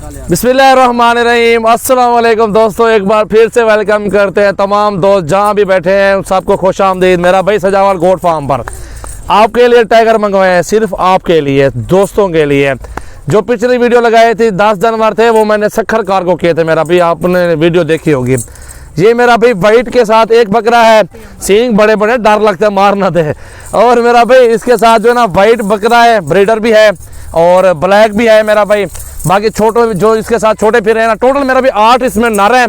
बिस्मिल्लाहिर्रहमानिर्रहीम। अस्सलाम वालेकुम दोस्तों, एक बार फिर से वेलकम करते हैं तमाम दोस्त जहां भी बैठे हैं, सबको खुशामदीद। मेरा भाई सजावाल गोट फार्म पर आपके लिए टाइगर मंगवाए हैं, सिर्फ आपके लिए, दोस्तों के लिए। जो पिछली वीडियो लगाई थी 10 जानवर थे, वो मैंने सखर कार्गो किए थे मेरा भाई, आपने वीडियो देखी होगी। ये मेरा भाई वाइट के साथ एक बकरा है, सींग बड़े बड़े, डर लगता है मारना दे। और मेरा भाई इसके साथ जो है ना वाइट बकरा है, ब्रीडर भी है और ब्लैक भी है मेरा भाई। बाकी छोटे जो इसके साथ छोटे फिर है ना, टोटल मेरा भी 8 इसमें नर हैं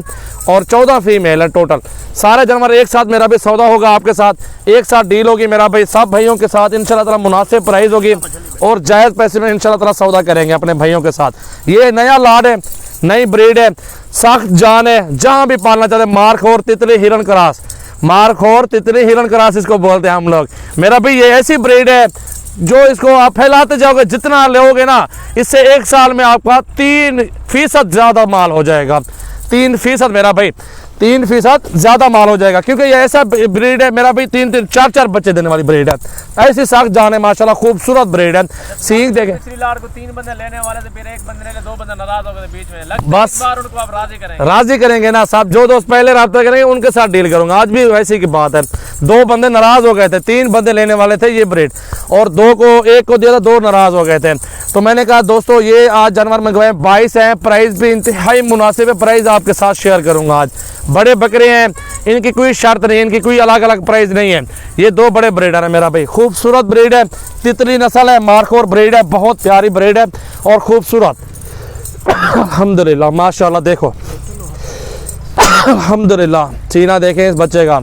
और 14 फीमेल है टोटल। सारे जानवर एक साथ मेरा भी सौदा होगा, आपके साथ एक साथ डील होगी मेरा भाई। सब भाइयों के साथ इंशाल्लाह ताला मुनासिब प्राइस होगी और जायज़ पैसे में इंशाल्लाह ताला सौदा करेंगे अपने भाइयों के साथ। ये नया लाड है, नई ब्रीड है, सख्त जान है, जहाँ भी पालना चाहते। मारखोर तितली हिरन क्रॉस, मारखोर तितली हिरन क्रॉस इसको बोलते हैं हम लोग मेरा भाई। ये ऐसी ब्रीड है जो इसको आप फैलाते जाओगे, जितना लोगे ना, इससे एक साल में आपका 3% ज़्यादा माल हो जाएगा। 3% मेरा भाई, 3% ज़्यादा माल हो जाएगा, क्योंकि ये ऐसा ब्रीड है मेरा भाई, 3-3, 4-4 बच्चे देने वाली ब्रीड है। ऐसी सख्त जान है माशाल्लाह, खूबसूरत ब्रीड है। सींग देखें, पिछली लाड़ को 3 बंदे लेने वाले थे, फिर 1 बंदे ले, 2 बंदे नाराज हो गए बीच में। बस बार उनको आप राजी करेंगे ना साहब। जो दोस्त पहले रब्ता करेंगे उनके साथ डील करूंगा। आज भी वैसी की बात है, 2 बंदे नाराज हो गए थे, 3 बंदे लेने वाले थे ये ब्रीड, और 2 को 1 को दिया था, 2 नाराज हो गए थे। तो मैंने कहा दोस्तों ये आज जानवर मंगवाए 22 हैं, प्राइस भी इंतहाई मुनासिब है, प्राइस आपके साथ शेयर करूंगा आज। बड़े बकरे हैं, इनकी कोई शर्त नहीं, इनकी कोई अलग अलग प्राइस नहीं है। ये 2 बड़े ब्रीडर है मेरा भाई, खूबसूरत ब्रीड है, तितली नस्ल है, मारखोर ब्रीड है, बहुत प्यारी ब्रीड है और खूबसूरत। अल्हम्दुलिल्लाह माशाल्लाह, देखो अल्हम्दुलिल्लाह, सीना देखें इस बच्चे का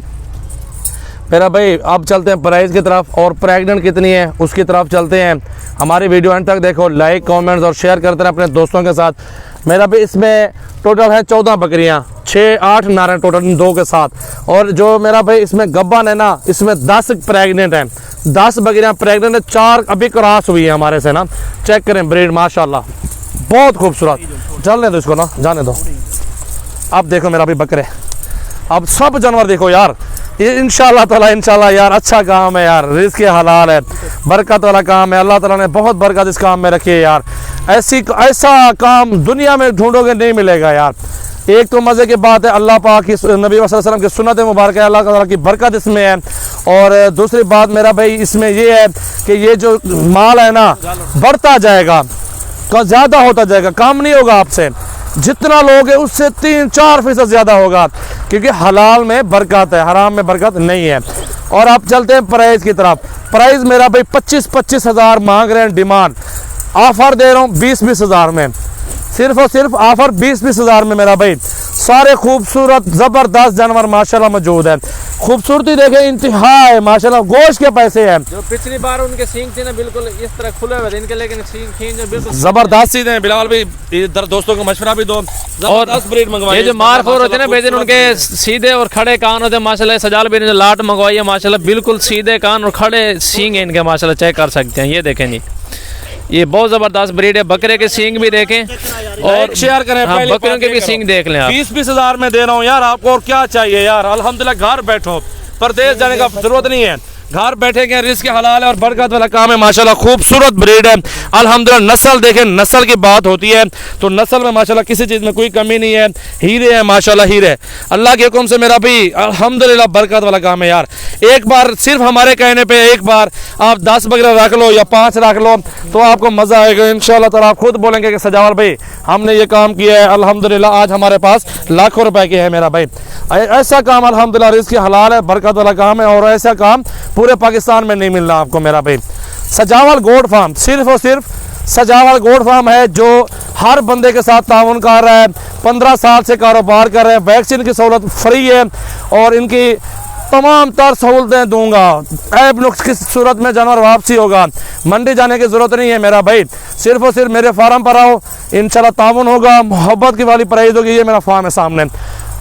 मेरा भाई। अब चलते हैं प्राइस की तरफ और प्रेग्नेंट कितनी है उसकी तरफ चलते हैं। हमारी वीडियो एंड तक देखो, लाइक कमेंट्स और शेयर करते हैं अपने दोस्तों के साथ। मेरा भाई इसमें टोटल है 14 बकरियां, 6-8 नर हैं टोटल इन 2 के साथ। और जो मेरा भाई इसमें गब्बन है ना, इसमें 10 प्रेग्नेंट हैं, 10 बकरियां प्रेग्नेंट है, 4 अभी क्रॉस हुई है हमारे से ना। चेक करें ब्रीड माशाल्लाह, बहुत खूबसूरत। चलने दो इसको ना, जाने दो। अब देखो मेरा भाई बकरे, अब सब जानवर देखो यार, ये इंशाल्लाह ताला, इंशाल्लाह यार अच्छा काम है यार, रिज़्क़ हलाल है, बरकत वाला काम है। अल्लाह ताला ने बहुत बरकत इस काम में रखी है यार। ऐसा काम दुनिया में ढूंढोगे नहीं मिलेगा यार। एक तो मज़े की बात है, अल्लाह पाक की, नबी सल्लल्लाहु अलैहि वसल्लम की सुन्नत मुबारक है, अल्लाह ताला की बरकत इसमें है। और दूसरी बात मेरा भाई इसमें ये है कि ये जो माल है ना, बढ़ता जाएगा, ज़्यादा होता जाएगा, काम नहीं होगा आपसे। जितना लोगे उससे 3-4% ज़्यादा होगा, क्योंकि हलाल में बरकत है, हराम में बरकत नहीं है। और आप चलते हैं प्राइस की तरफ। प्राइस मेरा भाई 25-25 हज़ार मांग रहे हैं डिमांड, ऑफर दे रहा हूँ 20-20 हज़ार में, सिर्फ और सिर्फ ऑफर 20-20 हज़ार में मेरा भाई। सारे खूबसूरत ज़बरदस्त जानवर माशाल्लाह मौजूद है। खूबसूरती देखें इंतहा है माशाल्लाह, गोश्त के पैसे हैं। जो पिछली बार उनके सींग थे ना बिल्कुल इस तरह खुले हुए थे इनके, लेकिन सींग जो बिल्कुल जबरदस्त सीधे हैं। बिलाल भाई इधर दोस्तों को मशवरा भी दो, और 10 ब्रीड मंगवाई। ये जो मारखोर होते हैं ना बेदिन, उनके सीधे और खड़े कान होते हैं माशाल्लाह। सजाल भी ने जो लाट मंगवाई है माशाल्लाह, बिल्कुल सीधे कान और खड़े सींग है इनके माशाल्लाह, चेक कर सकते हैं। ये देखें जी, ये बहुत जबरदस्त ब्रीड है। बकरे के सींग भी देखें और शेयर करें। हाँ, बकरियों के भी सींग देख लें आप। 20-20 हज़ार में दे रहा हूँ यार आपको, और क्या चाहिए यार। अल्हम्दुलिल्लाह घर बैठो, परदेश जाने का जरूरत नहीं है, घर बैठे के रिस्क हलाल है और बरकत वाला काम है माशाल्लाह। खूबसूरत ब्रीड है अल्हम्दुलिल्लाह। नस्ल देखें, नस्ल की बात होती है तो नस्ल में माशाल्लाह किसी चीज़ में कोई कमी नहीं है। हीरे हैं माशाल्लाह, हीरे अल्लाह के हुक्म से मेरा भी अल्हम्दुलिल्लाह बरकत वाला काम है यार। एक बार सिर्फ हमारे कहने पे एक बार आप 10 बकरे रख लो या 5 रख लो तो आपको मज़ा आएगा इंशाल्लाह ताला। आप खुद बोलेंगे कि सजावल भाई हमने ये काम किया है, अल्हम्दुलिल्लाह आज हमारे पास लाखों रुपए के है मेरा भाई। ऐसा काम अल्हम्दुलिल्लाह रिज़्क़ हलाल है, बरकत वाला काम है, और ऐसा काम पूरे पाकिस्तान में नहीं मिलना आपको मेरा भाई। सजावल गोट फार्म सिर्फ और सिर्फ सजावल गोट फार्म है जो हर बंदे के साथ ताउन कर रहा है, 15 साल से कारोबार कर रहे हैं। वैक्सीन की सहूलत फ्री है और इनकी तमाम तर सहूलतें दूंगा। ऐब नुक्स की सूरत में जानवर वापसी होगा, मंडी जाने की ज़रूरत नहीं है मेरा भाई। सिर्फ और सिर्फ मेरे फार्म पर आओ, इंशाल्लाह ताउन होगा, मोहब्बत की वाली प्राइस होगी। ये मेरा फार्म है सामने,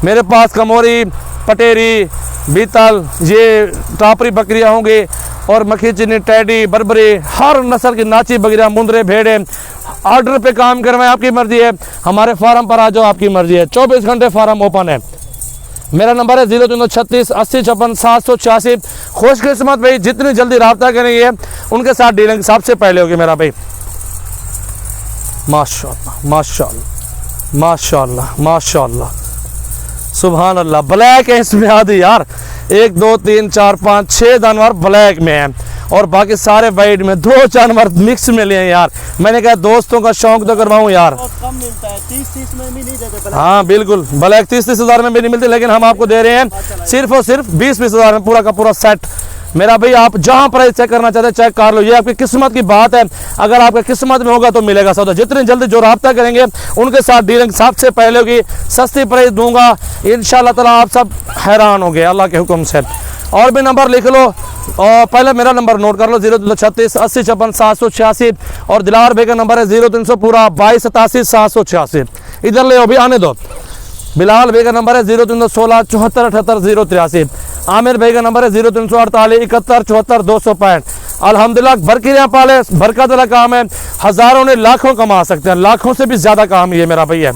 मेरे पास कमोरी, पटेरी, बीतल, ये टापरी बकरियां होंगी, और मक्खी चिन्नी, टैडी, बरबरी, हर नस्ल की नाची बकरियां, मुंदरे, भेड़े। ऑर्डर पे काम करवाएं, आपकी मर्जी है। हमारे फार्म पर आ जाओ, आपकी मर्जी है। 24 घंटे फार्म ओपन है। मेरा नंबर है 0336 80 56 786। खुशकिस्मत भाई जितनी जल्दी रब्ता करेंगे उनके साथ डीलिंग सबसे पहले होगी मेरा भाई। माशाअल्लाह माशाअल्लाह। माशाल्लाह माशाल्लाह, सुभान अल्लाह। ब्लैक है इसमें आदि यार, 1 2 3 4 5 6 जानवर ब्लैक में हैं और बाकी सारे वाइट में, 2 जानवर मिक्स में लिए हैं यार। मैंने कहा दोस्तों का शौक तो करवाऊं यार। बहुत कम मिलता है, 30-30 में भी नहीं देते। हाँ बिल्कुल, ब्लैक 30-30 हज़ार में भी नहीं मिलती, लेकिन हम आपको दे रहे हैं सिर्फ और सिर्फ 20-20 हज़ार में पूरा का पूरा सेट। मेरा भाई आप जहां प्राइस चेक करना चाहते हैं चेक कर लो, ये आपकी किस्मत की बात है। अगर आपके किस्मत में होगा तो मिलेगा सौदा। जितनी जल्दी जो रब्ता करेंगे उनके साथ डीलिंग सबसे पहले होगी, सस्ती प्राइस दूंगा इंशाल्लाह ताला। आप सब हैरान हो गए अल्लाह के हुक्म से। और भी नंबर लिख लो, और पहले मेरा नंबर नोट कर लो, 0336 80 56 786 और दिलावर भाई का नंबर है 0300 पूरा 22 87 786। इधर ले अभी आने दो। बिलाल भाई का नंबर है 0316 74 78 083। आमिर भाई का नंबर है 0348 71 74 265। अल्हम्दुलिल्लाह बरकरियां पाले, बरकत वाला काम है। हजारों ने लाखों कमा सकते हैं, लाखों से भी ज्यादा काम ये मेरा भैया।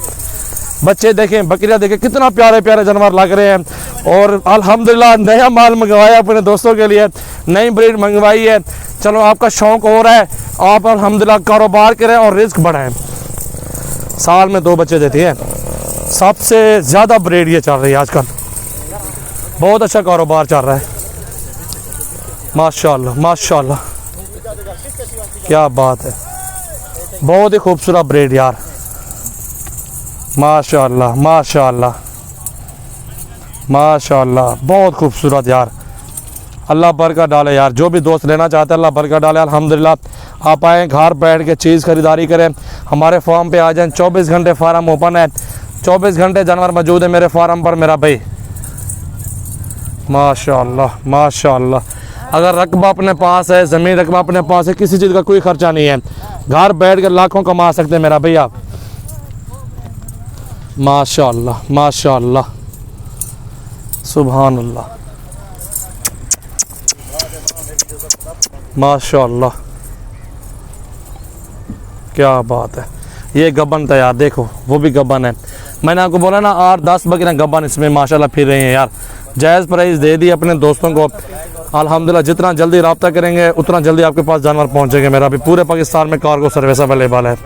बच्चे देखें, बकरियां देखें, कितना प्यारे प्यारे जानवर लग रहे हैं। और अल्हम्दुलिल्लाह नया माल मंगवाया अपने दोस्तों के लिए, नई ब्रीड मंगवाई है। चलो आपका शौक हो रहा है, आप अल्हम्दुलिल्लाह कारोबार करें और रिस्क बढ़ाएं। साल में 2 बच्चे देती है, सबसे ज़्यादा ब्रीड ये चल रही है आजकल, बहुत अच्छा कारोबार चल रहा है। माशाल्लाह माशाल्लाह, क्या बात है, बहुत ही खूबसूरत ब्रीड यार। माशाल्लाह माशाल्लाह माशाल्लाह, बहुत खूबसूरत यार। अल्लाह बरकत डाले यार, जो भी दोस्त लेना चाहते हैं अल्लाह बरकत डाले। अल्हम्दुलिल्लाह आप आएँ, घर बैठ के चीज़ खरीदारी करें, हमारे फार्म पे आ जाएं। 24 घंटे फार्म ओपन है, 24 घंटे जानवर मौजूद है मेरे फार्म पर मेरा भाई। माशाल्लाह माशाल्लाह, अगर रकबा अपने पास है, ज़मीन रकबा अपने पास है, किसी चीज़ का कोई खर्चा नहीं है, घर बैठ कर लाखों कमा सकते हैं मेरा भैया आप। माशाल्लाह माशाल्लाह, सुभान अल्लाह, माशाल्लाह, क्या बात है। ये गबन था यार, देखो वो भी गबन है। मैंने आपको बोला ना 8-10 बकरियां गबन इसमें माशाल्लाह फिर रही हैं यार। जायज़ प्राइस दे दी अपने दोस्तों को। अल्हम्दुलिल्लाह जितना जल्दी रब्ता करेंगे उतना जल्दी आपके पास जानवर पहुंचेंगे मेरा भी। पूरे पाकिस्तान में कार्गो सर्विस अवेलेबल है।